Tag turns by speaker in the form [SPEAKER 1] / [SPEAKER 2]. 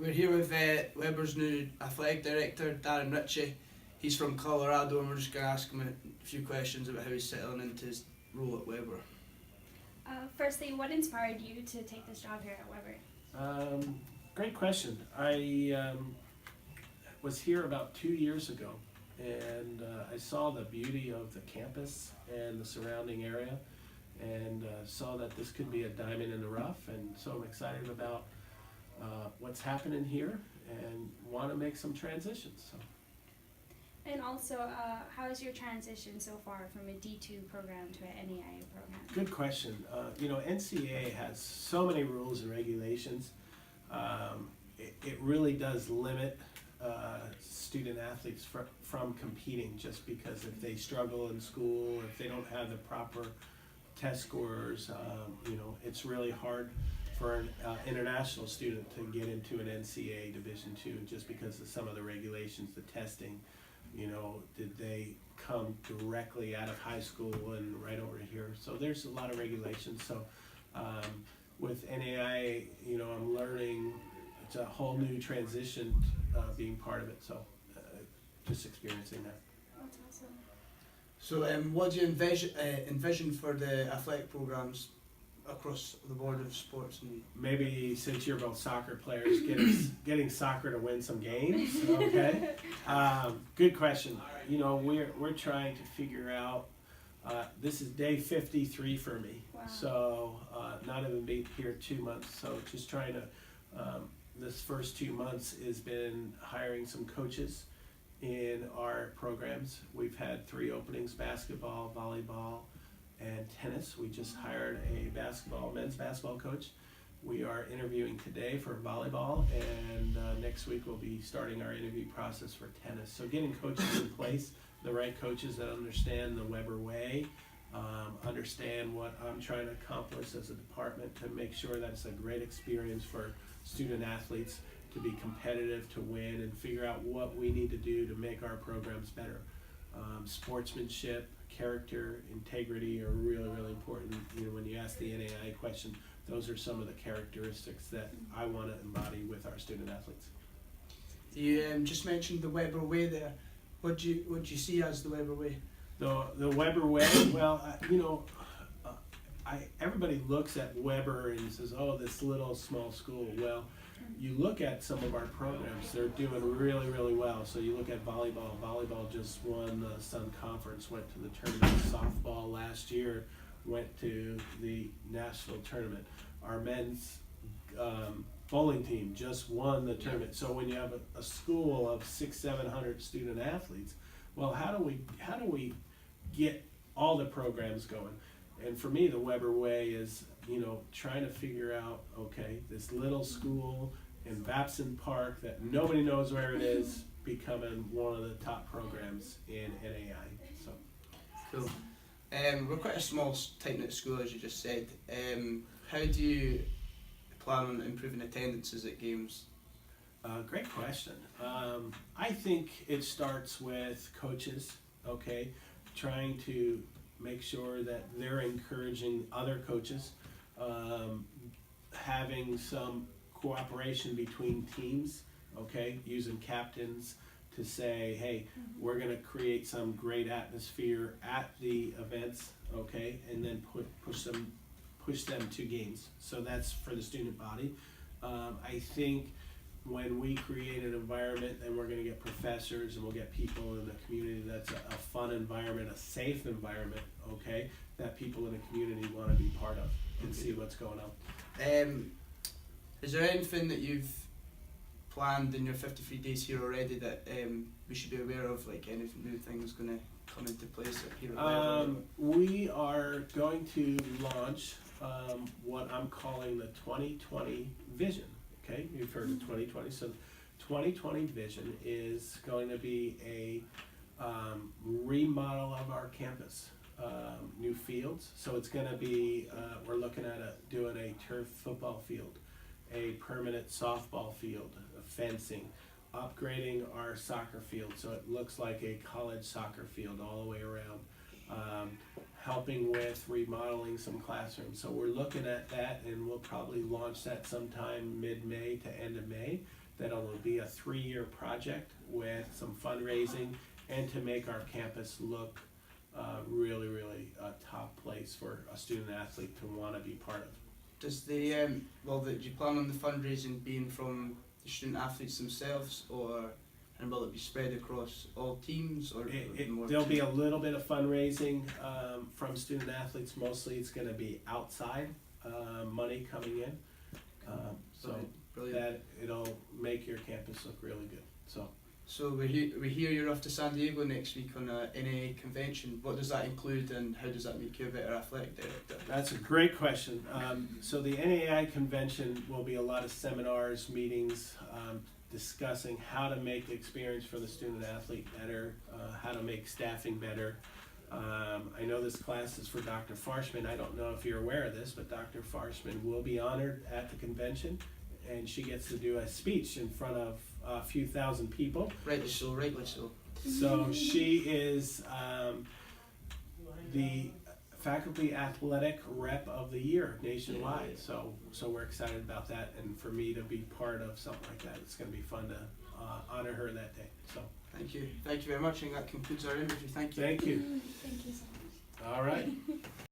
[SPEAKER 1] We're here with Weber's new athletic director, Darren Ritchie. He's from Colorado, and we're just going to ask him a few questions about how he's settling into his role at Weber.
[SPEAKER 2] Firstly, what inspired you to take this job here at Weber?
[SPEAKER 3] Great question. I was here about 2 years ago, and I saw the beauty of the campus and the surrounding area, and saw that this could be a diamond in the rough, and so I'm excited about what's happening here and want to make some transitions. So.
[SPEAKER 2] And also, how is your transition so far from a D2 program to an NAIA program?
[SPEAKER 3] Good question. NCAA has so many rules and regulations. It really does limit student athletes from competing, just because if they struggle in school, if they don't have the proper test scores, it's really hard for an international student to get into an NCAA Division II, just because of some of the regulations, the testing. Did they come directly out of high school and right over here? So there's a lot of regulations. So with NAIA, I'm learning. It's a whole new transition being part of it. So just experiencing that.
[SPEAKER 2] That's awesome.
[SPEAKER 1] So what do you envision for the athletic programs across the board of sports? And
[SPEAKER 3] maybe, since you're both soccer players, getting soccer to win some games. Okay. Good question. We're trying to figure out. This is day 53 for me.
[SPEAKER 2] Wow.
[SPEAKER 3] So not even been here 2 months. So just trying to. This first 2 months has been hiring some coaches in our programs. We've had 3 openings: basketball, volleyball, and tennis. We just hired a men's basketball coach. We are interviewing today for volleyball, and next week we'll be starting our interview process for tennis. So getting coaches in place, the right coaches that understand the Weber way, understand what I'm trying to accomplish as a department, to make sure that it's a great experience for student athletes to be competitive, to win, and figure out what we need to do to make our programs better. Sportsmanship, character, integrity are really, really important. When you ask the NAIA question, those are some of the characteristics that I want to embody with our student athletes.
[SPEAKER 1] You just mentioned the Weber way there. What do you see as the Weber way?
[SPEAKER 3] The Weber way, well, everybody looks at Weber and says, oh, this little small school. Well, you look at some of our programs, they're doing really, really well. So you look at volleyball. Volleyball just won the Sun Conference, went to the tournament. Softball last year went to the national tournament. Our men's bowling team just won the tournament. So when you have a school of 600-700 student athletes, well, how do we get all the programs going? And for me, the Weber way is, trying to figure out, okay, this little school in Babson Park that nobody knows where it is, becoming one of the top programs in NAIA. So
[SPEAKER 1] cool. We're quite a small, tight-knit school, as you just said. How do you plan on improving attendances at games?
[SPEAKER 3] Great question. I think it starts with coaches, okay, trying to make sure that they're encouraging other coaches, having some cooperation between teams, okay, using captains to say, hey, we're going to create some great atmosphere at the events, okay, and then push them to games. So that's for the student body. I think when we create an environment, then we're going to get professors and we'll get people in the community that's a fun environment, a safe environment, okay, that people in the community want to be part of and see what's going on.
[SPEAKER 1] Is there anything that you've planned in your 53 days here already that we should be aware of, like any new things going to come into place here at Weber?
[SPEAKER 3] We are going to launch what I'm calling the 2020 vision. Okay, you've heard of 2020. So 2020 vision is going to be a remodel of our campus, new fields. So it's going to be, we're looking at doing a turf football field, a permanent softball field, fencing, upgrading our soccer field so it looks like a college soccer field all the way around, helping with remodeling some classrooms. So we're looking at that, and we'll probably launch that sometime mid-May to end of May That'll be a 3-year project with some fundraising and to make our campus look really, really a top place for a student athlete to want to be part of.
[SPEAKER 1] Does do you plan on the fundraising being from the student athletes themselves, and will it be spread across all teams, or
[SPEAKER 3] There'll be a little bit of fundraising from student athletes. Mostly it's going to be outside money coming in. So
[SPEAKER 1] brilliant.
[SPEAKER 3] that it'll make your campus look really good.
[SPEAKER 1] So we hear you're off to San Diego next week on a NAA convention. What does that include, and how does that make you a better athletic director?
[SPEAKER 3] That's a great question. So the NAI convention will be a lot of seminars, meetings, discussing how to make the experience for the student athlete better, how to make staffing better. I know this class is for Dr. Farshman. I don't know if you're aware of this, but Dr. Farshman will be honored at the convention, and she gets to do a speech in front of a few thousand people.
[SPEAKER 1] Rightly so, rightly so.
[SPEAKER 3] So she is the faculty athletic rep of the year nationwide. So we're excited about that, and for me to be part of something like that, it's going to be fun to honor her that day. So
[SPEAKER 1] thank you very much, and that concludes our interview. Thank you.
[SPEAKER 3] thank you.
[SPEAKER 2] Thank you so much.
[SPEAKER 3] All right.